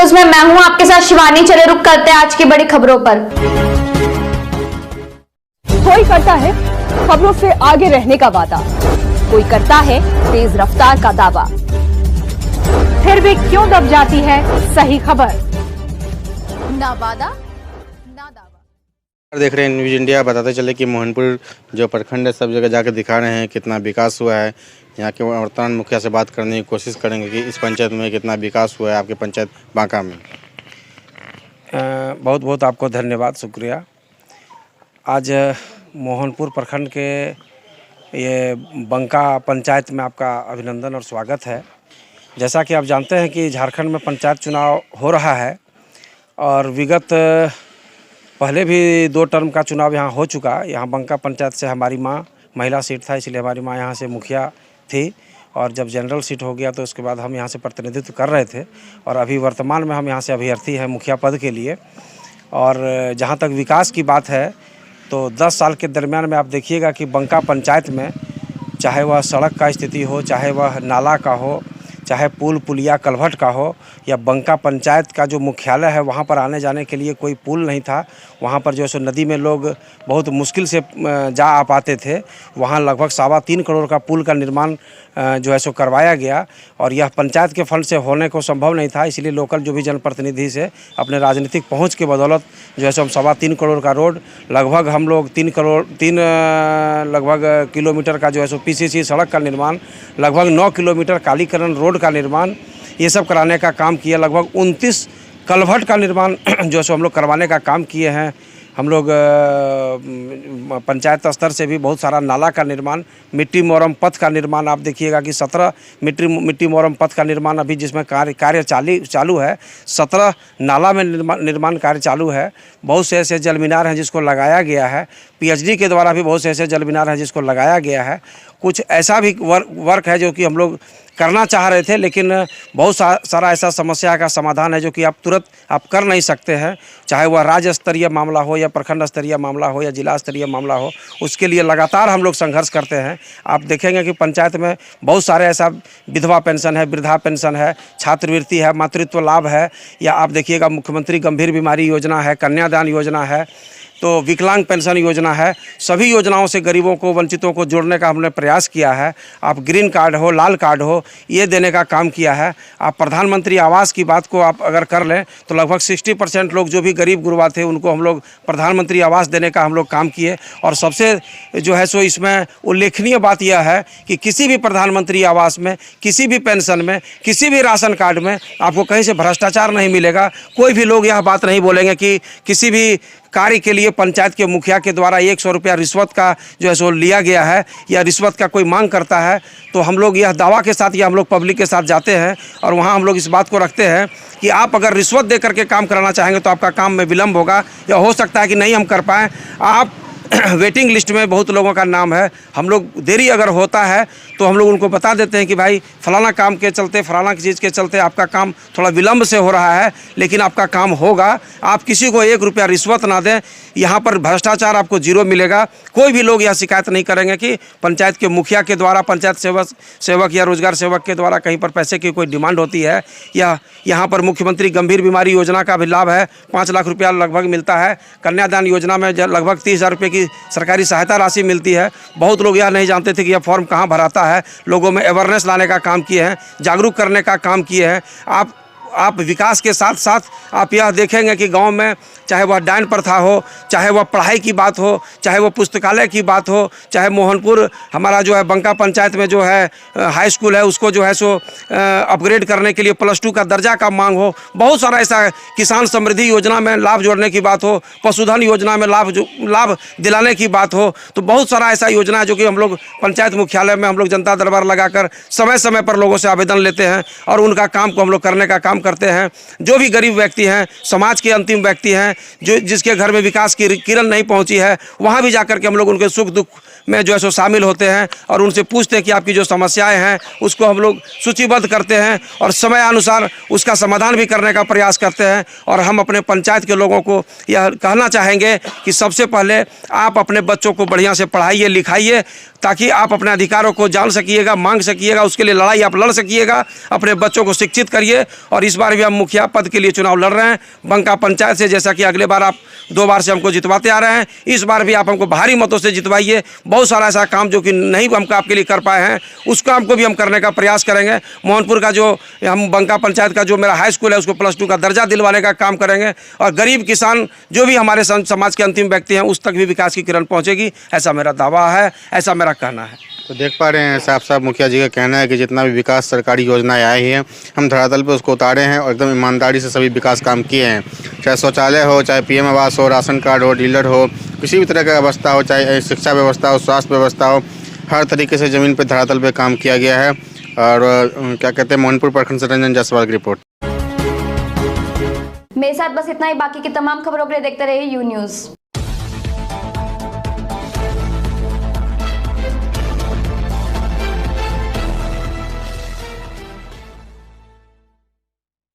News में मैं हूं आपके साथ शिवानी। चले रुक करते हैं आज की बड़ी खबरों पर। कोई करता है खबरों से आगे रहने का वादा, कोई करता है तेज रफ्तार का दावा, फिर भी क्यों दब जाती है सही खबर? ना वादा ना दावा। देख रहे हैं न्यूज़ इंडिया। बताते चले कि मोहनपुर जो प्रखंड है सब जगह जाकर दिखा रहे हैं कितना विकास हुआ है। यहाँ के वर्तमान मुखिया से बात करने की कोशिश करेंगे कि इस पंचायत में कितना विकास हुआ है, आपके पंचायत बांका में। बहुत बहुत आपको धन्यवाद, शुक्रिया। आज मोहनपुर प्रखंड के ये बंका पंचायत में आपका अभिनंदन और स्वागत है। जैसा कि आप जानते हैं कि झारखंड में पंचायत चुनाव हो रहा है और विगत पहले भी 2 टर्म का चुनाव यहाँ हो चुका। यहाँ बंका पंचायत से हमारी माँ, महिला सीट था इसलिए हमारी माँ यहाँ से मुखिया थी, और जब जनरल सीट हो गया तो उसके बाद हम यहाँ से प्रतिनिधित्व कर रहे थे, और अभी वर्तमान में हम यहाँ से अभ्यर्थी हैं मुखिया पद के लिए। और जहाँ तक विकास की बात है तो 10 साल के दरमियान में आप देखिएगा कि बंका पंचायत में चाहे वह सड़क का स्थिति हो, चाहे वह नाला का हो, चाहे पुल पुलिया कलभट का हो, या बंका पंचायत का जो मुख्यालय है वहाँ पर आने जाने के लिए कोई पुल नहीं था। वहाँ पर जो है सो नदी में लोग बहुत मुश्किल से जा आ पाते थे। वहाँ लगभग 3.25 करोड़ का पुल का निर्माण जो है सो करवाया गया, और यह पंचायत के फंड से होने को संभव नहीं था। इसलिए लोकल जो भी जनप्रतिनिधि से अपने राजनीतिक पहुँच के बदौलत जो है सो हम 3.25 करोड़ का रोड, लगभग हम लोग 3 किलोमीटर का जो है सो PCC सड़क का निर्माण, लगभग 9 किलोमीटर कालीकरण रोड का निर्माण, ये सब कराने का काम किया। लगभग 29 कलभट का निर्माण जो है सो हम लोग करवाने का काम किए हैं। हम लोग पंचायत स्तर से भी बहुत सारा नाला का निर्माण, मिट्टी मोरम पथ का निर्माण, आप देखिएगा कि 17 मिट्टी मोरम पथ का निर्माण अभी जिसमें कार्य चालू है। 17 नाला में निर्माण कार्य चालू है। बहुत से ऐसे जल मीनार हैं जिसको लगाया गया है। PhD के द्वारा भी बहुत से ऐसे जल मीनार हैं जिसको लगाया गया है। कुछ ऐसा भी वर्क है जो कि हम लोग करना चाह रहे थे, लेकिन बहुत सारा ऐसा समस्या का समाधान है जो कि आप तुरंत कर नहीं सकते हैं। चाहे वह राज्य स्तरीय मामला हो या प्रखंड स्तरीय मामला हो या जिला स्तरीय मामला हो, उसके लिए लगातार हम लोग संघर्ष करते हैं। आप देखेंगे कि पंचायत में बहुत सारे ऐसा विधवा पेंशन है, वृद्धा पेंशन है, छात्रवृत्ति है, मातृत्व लाभ है, या आप देखिएगा मुख्यमंत्री गंभीर बीमारी योजना है, कन्यादान योजना है, तो विकलांग पेंशन योजना है। सभी योजनाओं से गरीबों को, वंचितों को जोड़ने का हमने प्रयास किया है। आप ग्रीन कार्ड हो, लाल कार्ड हो, ये देने का काम किया है। आप प्रधानमंत्री आवास की बात को आप अगर कर लें तो लगभग 60% लोग जो भी गरीब गुरबा थे उनको हम लोग प्रधानमंत्री आवास देने का हम लोग काम किए। और सबसे जो है सो इसमें उल्लेखनीय बात यह है कि किसी भी प्रधानमंत्री आवास में, किसी भी पेंशन में, किसी भी राशन कार्ड में आपको कहीं से भ्रष्टाचार नहीं मिलेगा। कोई भी लोग यह बात नहीं बोलेंगे कि किसी भी कार्य के लिए पंचायत के मुखिया के द्वारा 100 रुपया रिश्वत का जो है सो लिया गया है, या रिश्वत का कोई मांग करता है। तो हम लोग यह दावा के साथ या हम लोग पब्लिक के साथ जाते हैं और वहाँ हम लोग इस बात को रखते हैं कि आप अगर रिश्वत दे करके काम कराना चाहेंगे तो आपका काम में विलम्ब होगा, या हो सकता है कि नहीं हम कर पाएँ। आप वेटिंग लिस्ट में बहुत लोगों का नाम है। हम लोग देरी अगर होता है तो हम लोग उनको बता देते हैं कि भाई फलाना काम के चलते, फलाना चीज़ के चलते आपका काम थोड़ा विलम्ब से हो रहा है, लेकिन आपका काम होगा। आप किसी को 1 रुपया रिश्वत ना दें। यहाँ पर भ्रष्टाचार आपको 0 मिलेगा। कोई भी लोग यह शिकायत नहीं करेंगे कि पंचायत के मुखिया के द्वारा, पंचायत सेवक या रोजगार सेवक के द्वारा कहीं पर पैसे की कोई डिमांड होती है। या यहाँ पर मुख्यमंत्री गंभीर बीमारी योजना का भी लाभ है, 5 लाख रुपया लगभग मिलता है। कन्यादान योजना में लगभग 30,000 रुपये की सरकारी सहायता राशि मिलती है। बहुत लोग यह नहीं जानते थे कि यह फॉर्म कहाँ भराता है। लोगों में अवेयरनेस लाने का काम किए हैं, जागरूक करने का काम किए हैं। आप विकास के साथ साथ आप यह देखेंगे कि गांव में चाहे वह डायन प्रथा हो, चाहे वह पढ़ाई की बात हो, चाहे वह पुस्तकालय की बात हो, चाहे मोहनपुर हमारा जो है बंका पंचायत में जो है हाई स्कूल है उसको जो है सो अपग्रेड करने के लिए +2 का दर्जा का मांग हो, बहुत सारा ऐसा, किसान समृद्धि योजना में लाभ जोड़ने की बात हो, पशुधन योजना में लाभ दिलाने की बात हो, तो बहुत सारा ऐसा योजना है जो कि हम लोग पंचायत मुख्यालय में हम लोग जनता दरबार लगाकर समय समय पर लोगों से आवेदन लेते हैं और उनका काम को हम लोग करने का काम करते हैं। जो भी गरीब व्यक्ति हैं, समाज के अंतिम व्यक्ति हैं, जो जिसके घर में विकास की किरण नहीं पहुंची है, वहां भी जाकर के हम लोग उनके सुख दुख में जो है सो शामिल होते हैं और उनसे पूछते हैं कि आपकी जो समस्याएं हैं उसको हम लोग सूचीबद्ध करते हैं और समय अनुसार उसका समाधान भी करने का प्रयास करते हैं। और हम अपने पंचायत के लोगों को यह कहना चाहेंगे कि सबसे पहले आप अपने बच्चों को बढ़िया से पढ़ाइए लिखाइए, ताकि आप अपने अधिकारों को जान सकिएगा, मांग सकिएगा, उसके लिए लड़ाई आप लड़ सकिएगा। अपने बच्चों को शिक्षित करिए। और इस बार भी हम मुखिया पद के लिए चुनाव लड़ रहे हैं बंका पंचायत से। जैसा कि अगले बार आप 2 बार से हमको जितवाते आ रहे हैं, इस बार भी आप हमको भारी मतों से जितवाइए। बहुत सारा ऐसा काम जो कि नहीं हम आपके लिए कर पाए हैं, उस काम को भी हम करने का प्रयास करेंगे। मोहनपुर का जो हम बंका पंचायत का जो मेरा हाई स्कूल है उसको +2 का दर्जा दिलवाने का काम करेंगे। और गरीब किसान जो भी हमारे समाज के अंतिम व्यक्ति हैं उस तक भी विकास की किरण पहुंचेगी, ऐसा मेरा दावा है, ऐसा मेरा कहना है। तो देख पा रहे हैं साफ साफ मुखिया जी का कहना है कि जितना भी विकास सरकारी योजनाएं आई हैं हम धरातल पे उसको उतारे हैं और एकदम ईमानदारी से सभी विकास काम किए हैं। चाहे शौचालय हो, चाहे PM आवास हो, राशन कार्ड हो, डीलर हो, किसी भी तरह का व्यवस्था हो, चाहे शिक्षा व्यवस्था हो, स्वास्थ्य व्यवस्था हो, हर तरीके से ज़मीन पर धरातल पे काम किया गया है। और क्या कहते हैं, मोहनपुर प्रखंड से रंजन जायसवाल की रिपोर्ट। मेरे साथ बस इतना ही। बाकी की तमाम खबरों के लिए देखते रहिए यू न्यूज़।